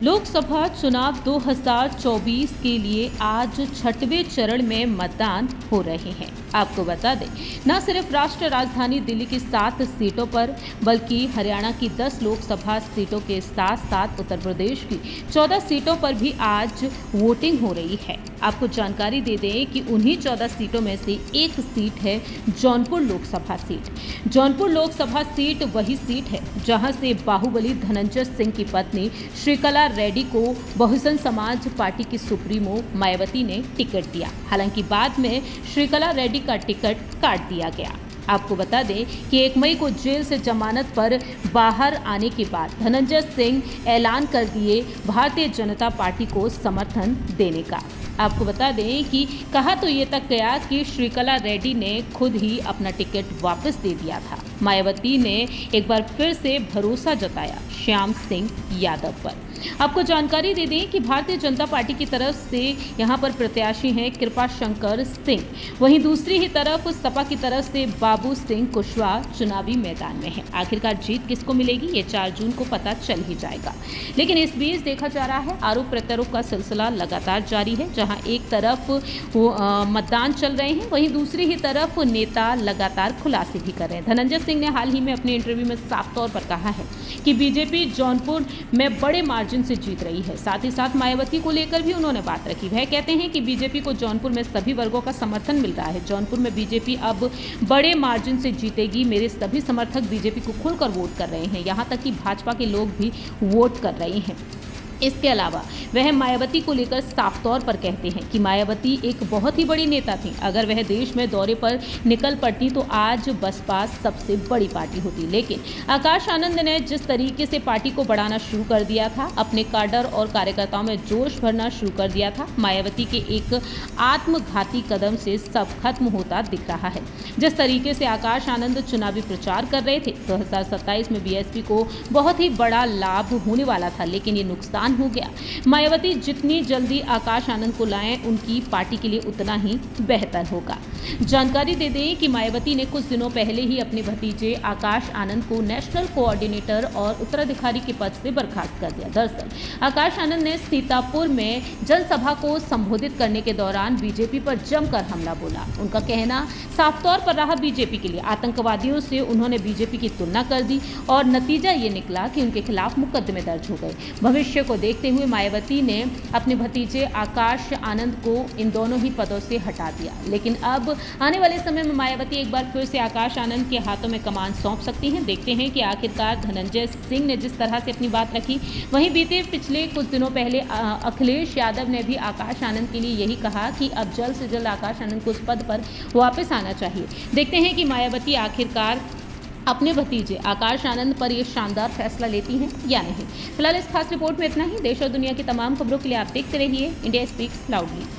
लोकसभा चुनाव 2024 के लिए आज छठवें चरण में मतदान हो रहे हैं। आपको बता दें, न सिर्फ राष्ट्रीय राजधानी दिल्ली की 7 सीटों पर बल्कि हरियाणा की 10 लोकसभा सीटों के साथ साथ उत्तर प्रदेश की 14 सीटों पर भी आज वोटिंग हो रही है। आपको जानकारी दे दें कि उन्हीं 14 सीटों में से एक सीट है जौनपुर लोकसभा सीट। जौनपुर लोकसभा सीट वही सीट है जहां से बाहुबली धनंजय सिंह की पत्नी श्रीकला रेड्डी को बहुजन समाज पार्टी की सुप्रीमो मायावती ने टिकट दिया। हालांकि बाद में श्रीकला रेड्डी का टिकट काट दिया गया। आपको बता दें कि 1 मई को जेल से जमानत पर बाहर आने के बाद धनंजय सिंह ऐलान कर दिए भारतीय जनता पार्टी को समर्थन देने का। आपको बता दें कि कहा तो ये तक गया कि श्रीकला रेड्डी ने खुद ही अपना टिकट वापस दे दिया था। मायावती ने एक बार फिर से भरोसा जताया श्याम सिंह यादव पर। आपको जानकारी दे दें कि भारतीय जनता पार्टी की तरफ से यहां पर प्रत्याशी हैं कृपा शंकर सिंह, वहीं दूसरी ही तरफ सपा की तरफ से बाबू सिंह कुशवाहा चुनावी मैदान में है। आखिरकार जीत किसको मिलेगी ये 4 जून को पता चल ही जाएगा। लेकिन इस बीच देखा जा रहा है आरोप प्रत्यारोप का सिलसिला लगातार जारी है। जहां एक तरफ मतदान चल रहे हैं, वहीं दूसरी ही तरफ नेता लगातार खुलासे भी कर रहे हैं। धनंजय सिंह ने हाल ही में अपने इंटरव्यू में साफ तौर पर कहा है कि बीजेपी जौनपुर में बड़े मार्जिन से जीत रही है। साथ ही साथ मायावती को लेकर भी उन्होंने बात रखी। वह कहते हैं कि बीजेपी को जौनपुर में सभी वर्गों का समर्थन मिल रहा है। जौनपुर में बीजेपी अब बड़े मार्जिन से जीतेगी। मेरे सभी समर्थक बीजेपी को खुलकर वोट कर रहे हैं, यहाँ तक कि भाजपा के लोग भी वोट कर रहे हैं। इसके अलावा वह मायावती को लेकर साफ तौर पर कहते हैं कि मायावती एक बहुत ही बड़ी नेता थी। अगर वह देश में दौरे पर निकल पड़ती तो आज बसपा सबसे बड़ी पार्टी होती। लेकिन आकाश आनंद ने जिस तरीके से पार्टी को बढ़ाना शुरू कर दिया था, अपने काडर और कार्यकर्ताओं में जोश भरना शुरू कर दिया था, मायावती के एक आत्मघाती कदम से सब खत्म होता दिख रहा है। जिस तरीके से आकाश आनंद चुनावी प्रचार कर रहे थे, 2027 में बीएसपी को बहुत ही बड़ा लाभ होने वाला था, लेकिन ये नुकसान हो गया। मायावती जितनी जल्दी आकाश आनंद को लाएं, उनकी पार्टी के लिए उतना ही बेहतर होगा। जानकारी दे दें कि मायावती ने कुछ दिनों पहले ही अपने भतीजे आकाश आनंद को नेशनल कोऑर्डिनेटर और उत्तराधिकारी के पद से बर्खास्त कर दिया। दरअसल आकाश आनंद ने सीतापुर में जनसभा को संबोधित करने के दौरान बीजेपी पर जमकर हमला बोला। उनका कहना साफ तौर पर रहा बीजेपी के लिए आतंकवादियों से उन्होंने बीजेपी की तुलना कर दी और नतीजा ये निकला कि उनके खिलाफ मुकदमे दर्ज हो गए। भविष्य को देखते हुए मायावती ने अपने भतीजे आकाश आनंद को इन दोनों ही पदों से हटा दिया। लेकिन अब आने वाले समय में मायावती एक बार फिर से आकाश आनंद के हाथों में कमान सौंप सकती हैं। देखते हैं कि आखिरकार धनंजय सिंह ने जिस तरह से अपनी बात रखी, वहीं पिछले कुछ दिनों पहले अखिलेश यादव ने भी आकाश आनंद के लिए यही कहा कि अब जल्द से जल्द आकाश आनंद को उस पद पर वापस आना चाहिए। देखते हैं कि मायावती आखिरकार अपने भतीजे आकाश आनंद पर यह शानदार फैसला लेती हैं या नहीं। फिलहाल इस खास रिपोर्ट में इतना ही। देश और दुनिया की तमाम खबरों के लिए आप देखते रहिए इंडिया स्पीक्स लाउडली।